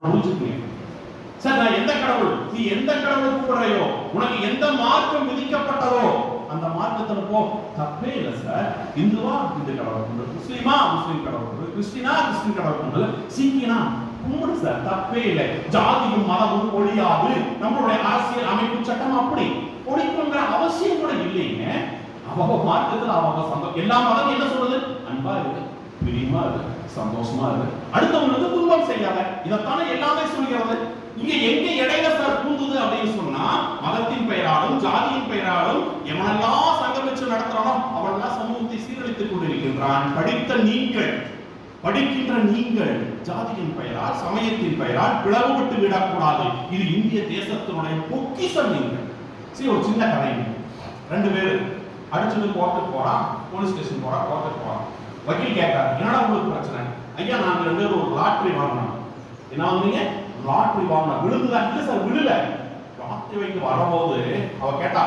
புரிஞ்சுக்கணும். சார் நான் எந்த கடவுள், நீ எந்த கடவுள் கூப்பிடுறையோ, உனக்கு எந்த மார்க்கம் விதிக்கப்பட்டதோ அந்த மார்க்கத்துல போ, தப்பே இல்லை சார். இந்துவா இந்து கடவுள் கும்பிடு, முஸ்லிமா முஸ்லிம் கடவுள் கும்பிடு, கிறிஸ்டினா கிறிஸ்டின் கடவுள் கும்பிடு, சீக்கியனா கும்பிடு சார், தப்பே இல்லை. ஜாதியும் மதமும் ஒழியாது, நம்மளுடைய அரசியல் அமைப்பு சட்டம் அப்படி ஒழிக்குங்கிற அவசியம் கூட இல்லைங்க. அவங்க மார்க்கத்துல அவங்க சந்தோஷம். எல்லா மதம் என்ன சொல்றது? அன்பா இருக்கு, பிரியமா இருக்கு, சந்தோஷமா இருக்கு, அடுத்தவங்களுக்கு துன்பம் செய்யாத, இதைத்தானே எல்லாமே சொல்கிறது. இங்க எங்க இடையில சார் பூந்துது அப்படின்னு சொன்னா, மதத்தின் பெயராலும் ஜாதியின் பெயராலும் எவனெல்லாம் சங்கம் வச்சு நடத்துறானோ அவனெல்லாம் சமூகத்தை சீரழித்துக் கொண்டிருக்கின்றான். படிக்கின்ற நீங்கள் ஜாதியின் பெயரால் சமயத்தின் பெயரால் பிளவுபட்டு விடக்கூடாது. இது இந்திய தேசத்தினுடைய பொக்கிஷம். நீங்கள் சரி, ஒரு சின்ன கதை. 2 பேர் அடிச்சுட்டு கோர்ட்டுக்கு போறான், போலீஸ் ஸ்டேஷன் போறான், கோர்ட்டுக்கு போறான். வக்கீல் கேட்காரு, என்னடா உங்களுக்கு பிரச்சனை? ஐயா நாங்க 2 பேரும் ஒரு லாட்டரி வாங்கினோம். என்ன வாங்குனீங்க? லாட்டரி வாங்கினோம். விழுந்துதான்? இல்ல சார் விழுல. லாட்டரி வைக்க வரும்போது அவ கேட்டா,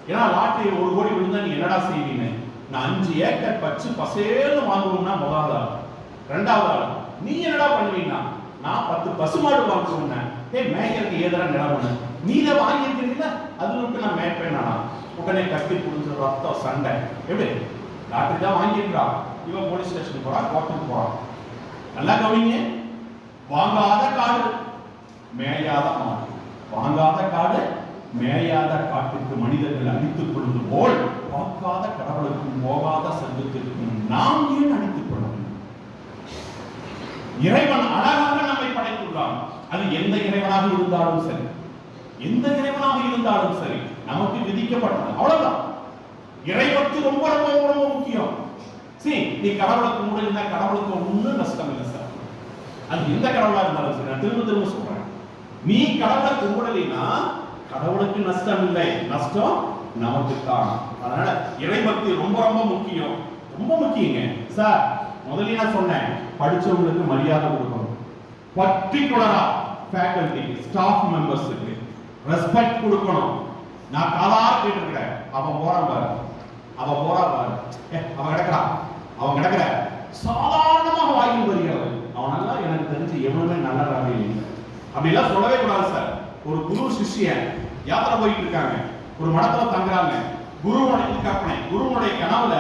ஏன்னா லாட்டரி 1 கோடி விழுந்தா நீ என்னடா செய்வீங்க? நான் 5 ஏக்கர் பச்சு பசேல்னு வாங்குவோம்னா முதலாவது ஆள். 2வது ஆள், நீ என்னடா பண்ணுவீங்கன்னா நான் 10 பசுமாடு வாங்குவேன். மேய்க்கிறதுக்கு ஏதா நிலவன நீ இதை வாங்கியிருக்கிறீங்களா, அது விட்டு நான் மேய்ப்பேன். உடனே கட்டி புரிஞ்ச ரத்தம் சண்டை. எப்படி? லாட்டரி தான் வாங்கியிருக்கா, இவன் போலீஸ் ஸ்டேஷன் போறான், கோர்ட்டுக்கு போறான். நல்லா கவனிங்க. வாங்காத காடு மேயாத மாடு, வாங்காத காடு மேயாத காட்டுக்கு மனிதர்கள் அடித்துக் கொள்வது போல் பார்க்காத கடவுளுக்கும் போகாத சங்கத்திற்கும் நாம் ஏன் அடித்துக் கொள்ள வேண்டும்? இறைவன் அழகாக நம்மை படைத்துள்ளான். அது எந்த இறைவனாக இருந்தாலும் சரி, எந்த இறைவனாக இருந்தாலும் சரி, நமக்கு விதிக்கப்பட்டது அவ்வளவுதான். இறைவனுக்கு ரொம்ப ரொம்ப ரொம்ப முக்கியம். சரி, நீ கடவுளை கும்பிடுனா கடவுளுக்கு ஒன்றும் நஷ்டம் இல்லை சார். அது எந்த கடவுளா இருந்தாலும் சரி, நான் திரும்ப திரும்ப சொல்றேன், நீ கடவுளை கும்பிடலைன்னா கடவுளுக்கு நஷ்டம் இல்லை, நஷ்டம் நமக்கு தான். அதனால இறைபக்தி ரொம்ப ரொம்ப முக்கியம், ரொம்ப முக்கியங்க சார். முதல்ல நான் சொன்னேன், படிச்சவங்களுக்கு மரியாதை கொடுக்கணும். பர்டிகுலரா ஃபேக்கல்டி ஸ்டாஃப் மெம்பர்ஸுக்கு ரெஸ்பெக்ட் கொடுக்கணும். நான் காலார கேட்டிருக்கிறேன், அவன் போறான் பாரு, அவன் கிடக்குறான், அவன் கிடக்குற சாதாரணமாக வாங்கி வருகிறது. அவனெல்லாம் எனக்கு தெரிஞ்சு எவ்வளவுமே நல்லதாக இல்லை. அப்படிலாம் சொல்லவே கூடாது சார். ஒரு குரு சிஷ்யன் யாத்திரை போயிட்டு இருக்காங்க, ஒரு மடத்துல தங்குறாங்க. குருவுடைய கற்பனை, குருவுடைய கனவுல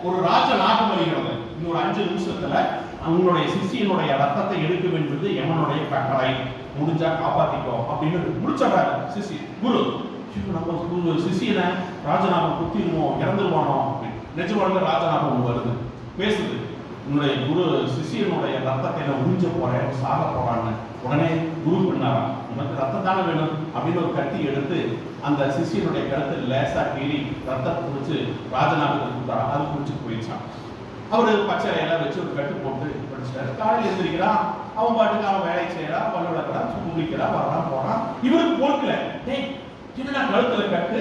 ஒரு ராஜ நாகம் வருகிறது. இன்னொரு 5 நிமிஷத்துல அவங்களுடைய சிஷியனுடைய ரத்தத்தை எடுக்க வேண்டியது எமனுடைய கட்டளை, முடிஞ்சா காப்பாத்திக்கோ அப்படின்னு முடிச்சாரு சிஷி. குரு நம்ம சிஷியனை ராஜநாகம் குத்திடுவோம், இறந்துருவானோ அப்படின்னு. நிஜமான ராஜநாகம் வருது, பேசுது, உன்னுடைய குரு சிஷியனுடைய ரத்தத்தை உறிஞ்ச போறேன், சாக போறான்னு. உடனே குரு பண்ணாரா, உனக்கு ரத்தம் தானே வேணும் அப்படின்னு ஒரு கத்தி எடுத்து அந்த சிஷியனுடைய கருத்தில் லேசா கீறி ரத்தத்தை குடிச்சு ராஜநாகத்துக்கு கொடுத்தாரா. அது குடிச்சு போயிடுச்சான். அவரு பச்சை எல்லாம் வச்சு ஒரு கட்டு போட்டு படிச்சிட்டாரு. காலையில் எழுந்திருக்கிறான், அவன் பாட்டுக்கு அவன் வேலை செய்யறான், பல்லு விளக்குறான், குளிக்கிறான், வர்றான் போறான். இவருக்கு பொறுக்கல, என்னடா கழுத்துல கட்டு,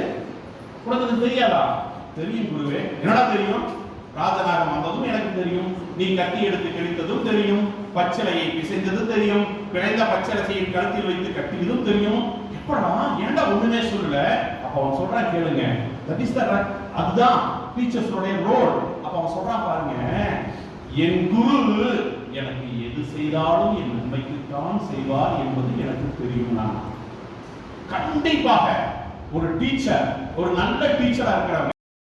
உனக்கு தெரியாதா? தெரியும் குருவே. என்னடா தெரியும்? ராஜநாகம் வந்ததும் எனக்கு தெரியும், நீ கத்தி எடுத்து கிழித்ததும் தெரியும், பச்சளையை பிசைந்ததும் தெரியும், பிழைந்த பச்சளையை கழுத்தில் வைத்து கட்டியதும் தெரியும். எப்படா ஏன்டா ஒண்ணுமே சொல்லல? அப்ப அவன் சொல்றான், கேளுங்க, தட் இஸ் த அதுதான் டீச்சர்ஸோட ரோல். அப்ப அவன் சொல்றான் பாருங்க, என் குரு எனக்கு எது செய்தாலும் என் நன்மைக்குத்தான் செய்வார் என்பது எனக்கு தெரியும். நான் கண்டிப்பாக ஒரு டீச்சர், ஒரு நல்ல டீச்சரா இருக்கிறவங்க